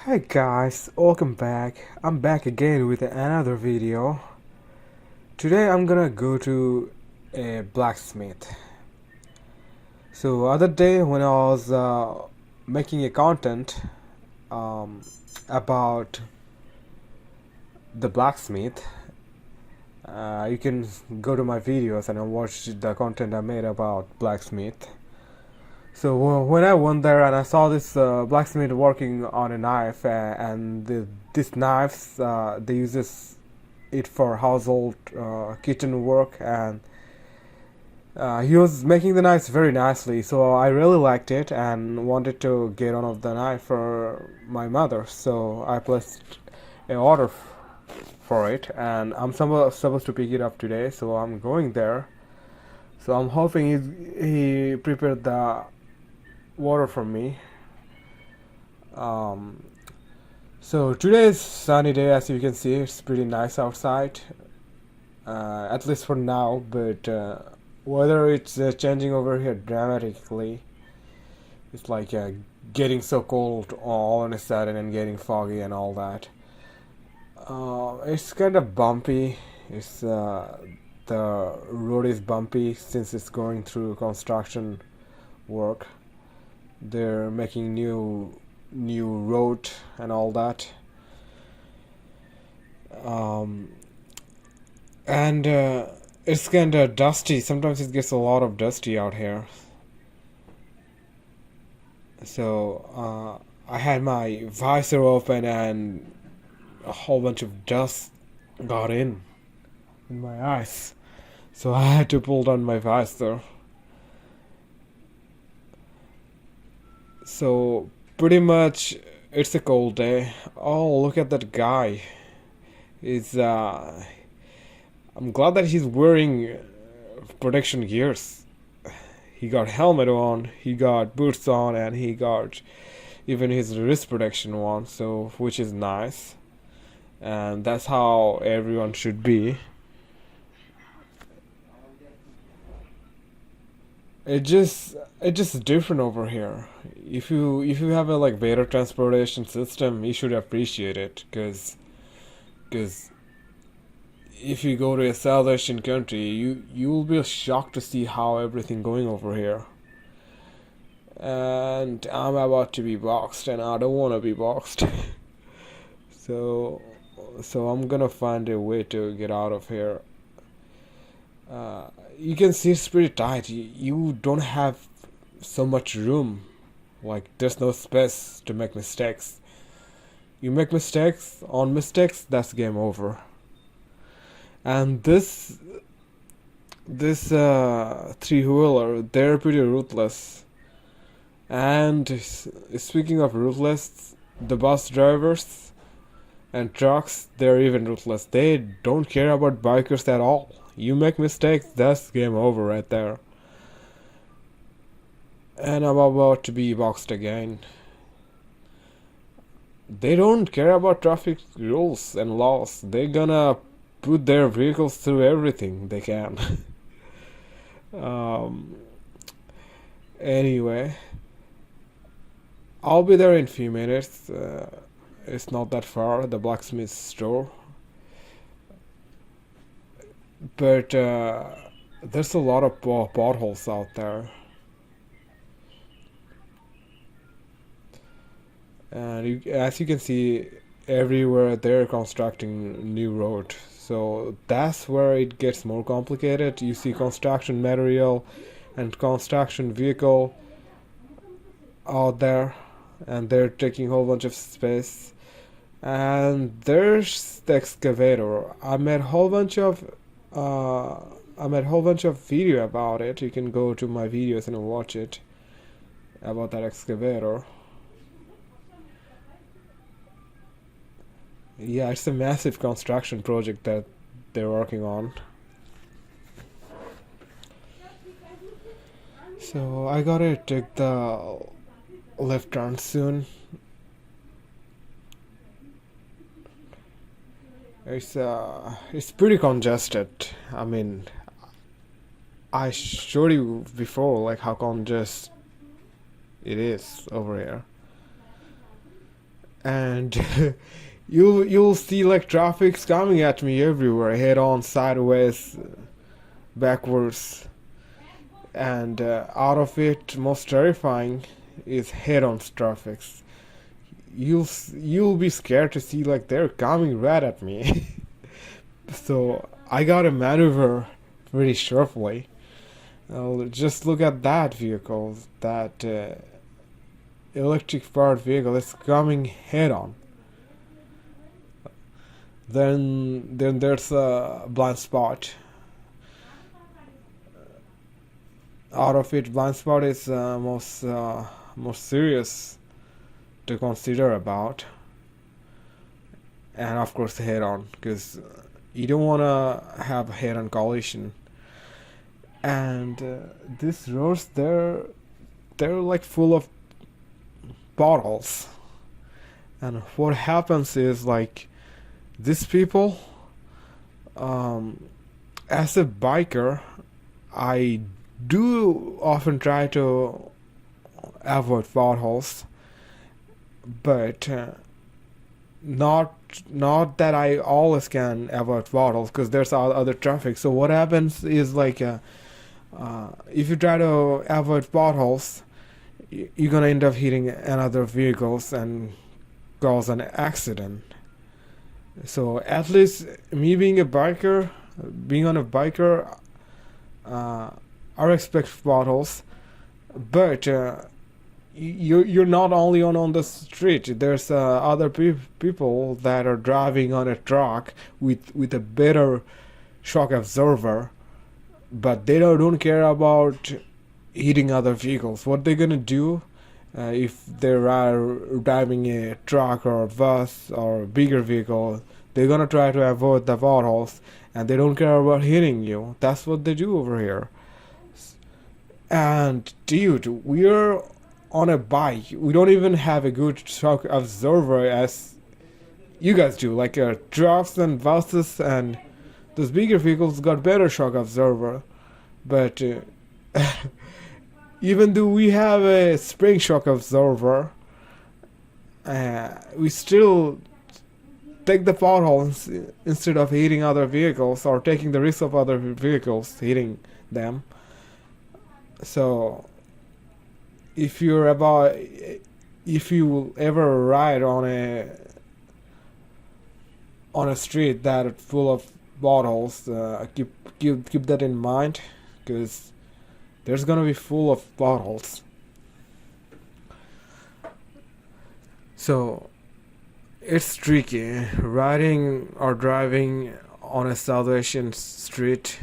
Hi guys, welcome back. I'm back again with another video. Today I'm gonna go to a blacksmith. So other day when I was making a content um, about the blacksmith, you can go to my videos and watch the content I made about blacksmith. So when I went there and I saw this blacksmith working on a knife, and this knives they uses it for household kitchen work, and he was making the knives very nicely. So I really liked it and wanted to get one of the knife for my mother. So I placed an order for it, and I'm supposed to pick it up today. So I'm going there. So I'm hoping he prepared the water for me. Um, so today is sunny day, as you can see. It's pretty nice outside, at least for now. But weather it's changing over here dramatically. It's like getting so cold all on a sudden and getting foggy and all that. It's kind of bumpy. It's the road is bumpy since it's going through construction work. They're making new road and all that. Um, and it's kind of dusty. Sometimes it gets a lot of dusty out here. So I had my visor open and a whole bunch of dust got in my eyes. So I had to pull down my visor. So pretty much it's a cold day. Oh, look at that guy. He's I'm glad that he's wearing protection gears. He got helmet on, he got boots on, and he got even his wrist protection on, so which is nice. And that's how everyone should be. It just different over here. If you have a like better transportation system, you should appreciate it, cause if you go to a South Asian country, you will be shocked to see how everything going over here. And I'm about to be boxed, and I don't want to be boxed. so so I'm gonna find a way to get out of here. You can see it's pretty tight. You don't have so much room. Like there's no space to make mistakes. You make mistakes on mistakes, that's game over. And this three-wheeler, they're pretty ruthless. And speaking of ruthless, the bus drivers and trucks, they're even ruthless. They don't care about bikers at all. You make mistakes, that's game over right there. And I'm about to be boxed again. They don't care about traffic rules and laws. They're gonna put their vehicles through everything they can. um, anyway, I'll be there in a few minutes. It's not that far, the blacksmith store. But there's a lot of potholes out there. And as you can see, everywhere they're constructing new road. So that's where it gets more complicated. You see construction material and construction vehicle out there, and they're taking a whole bunch of space. And there's the excavator. Uh, I made a whole bunch of video about it. You can go to my videos and watch it about that excavator. Yeah, it's a massive construction project that they're working on. So I gotta take the left turn soon. It's pretty congested. I mean, I showed you before like how congested it is over here. and you'll see like traffic's coming at me everywhere, head on, sideways, backwards, and out of it, most terrifying is head on traffics. You'll be scared to see like they're coming right at me. So I gotta maneuver pretty sharply. Just look at that vehicle, that electric powered vehicle is coming head on. Then there's a blind spot. Out of it, blind spot is most serious to consider about, and of course head on, because you don't want to have a head on collision. And these roads, they're like full of potholes, and what happens is like these people, as a biker, I do often try to avoid potholes, but not that I always can avoid potholes, because there's other traffic. So what happens is like if you try to avoid potholes, you're gonna end up hitting another vehicles and cause an accident. So at least me being a biker, being on a biker, I respect potholes, but you're not only on the street. There's other people that are driving on a truck with a better shock absorber, but they don't care about hitting other vehicles. What they're gonna do if they're driving a truck or a bus or a bigger vehicle, they're gonna try to avoid the potholes, and they don't care about hitting you. That's what they do over here. And dude, we're on a bike. We don't even have a good shock absorber as you guys do. Like trucks and buses and those bigger vehicles got better shock absorber. But even though we have a spring shock absorber, we still take the potholes instead of hitting other vehicles or taking the risk of other vehicles hitting them. So if you ever ride on a street that is full of potholes, keep that in mind, because there's gonna be full of potholes. So it's tricky riding or driving on a South Asian street.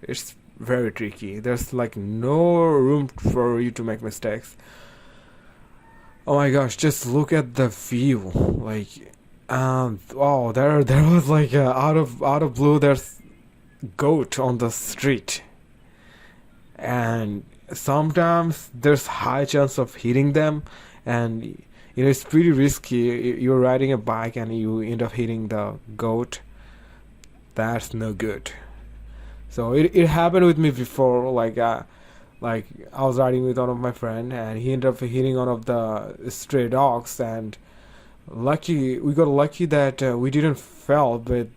It's very tricky. There's like no room for you to make mistakes. Oh my gosh, just look at the view. Like wow, there was like out of blue, there's goat on the street, and sometimes there's high chance of hitting them, and it's pretty risky. You're riding a bike and you end up hitting the goat. That's no good. So it happened with me before. Like I was riding with one of my friend, and he ended up hitting one of the stray dogs, and we got lucky that we didn't fall, but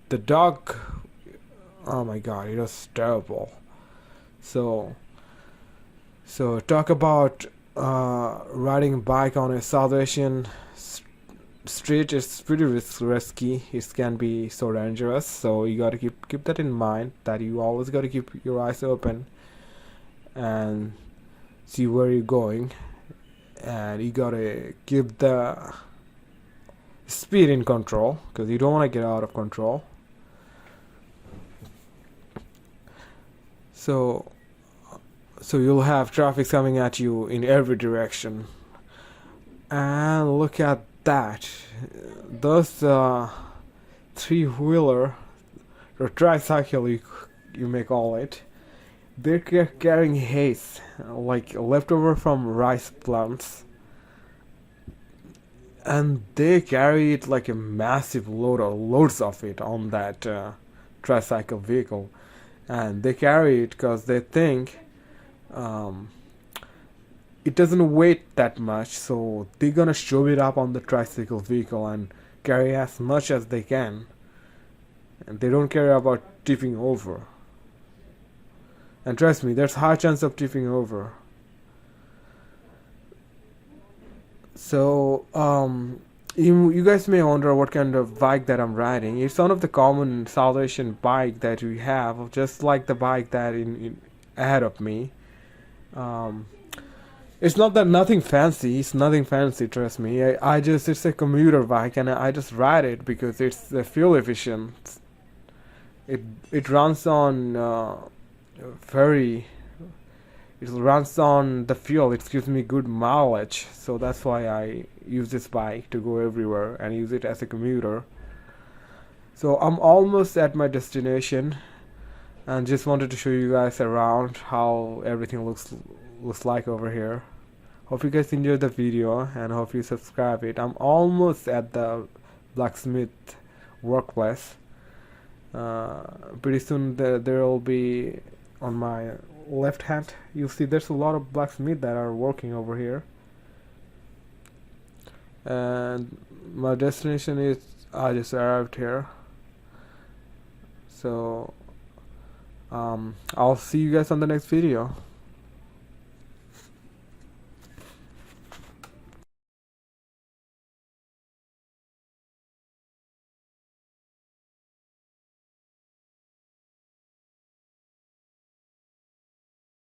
the dog, oh my god, it was terrible. So talk about riding a bike on a South Asian street is pretty risky. It can be so dangerous. So you gotta keep that in mind, that you always gotta keep your eyes open and see where you're going, and you gotta keep the speed in control, because you don't want to get out of control. So you'll have traffic coming at you in every direction. And look at that. Those three-wheeler or tricycle, you may call it, they're carrying haze, like leftover from rice plants, and they carry it like a massive load or loads of it on that tricycle vehicle. And they carry it because they think it doesn't weigh that much, so they're gonna shove it up on the tricycle vehicle and carry as much as they can, and they don't care about tipping over. And trust me, there's high chance of tipping over. So you guys may wonder what kind of bike that I'm riding. It's one of the common South Asian bike that we have, just like the bike that in ahead of me. Um, it's not that nothing fancy. It's nothing fancy. Trust me. I just it's a commuter bike, and I just ride it because it's fuel efficient. It it runs on very. It runs on the fuel. It gives me good mileage, so that's why I use this bike to go everywhere and use it as a commuter. So I'm almost at my destination, and just wanted to show you guys around how everything looks like over here. Hope you guys enjoyed the video and hope you subscribe it. I'm almost at the blacksmith workplace. Pretty soon there will be on my left hand. You'll see there's a lot of blacksmith that are working over here. And my destination is I just arrived here. So I'll see you guys on the next video.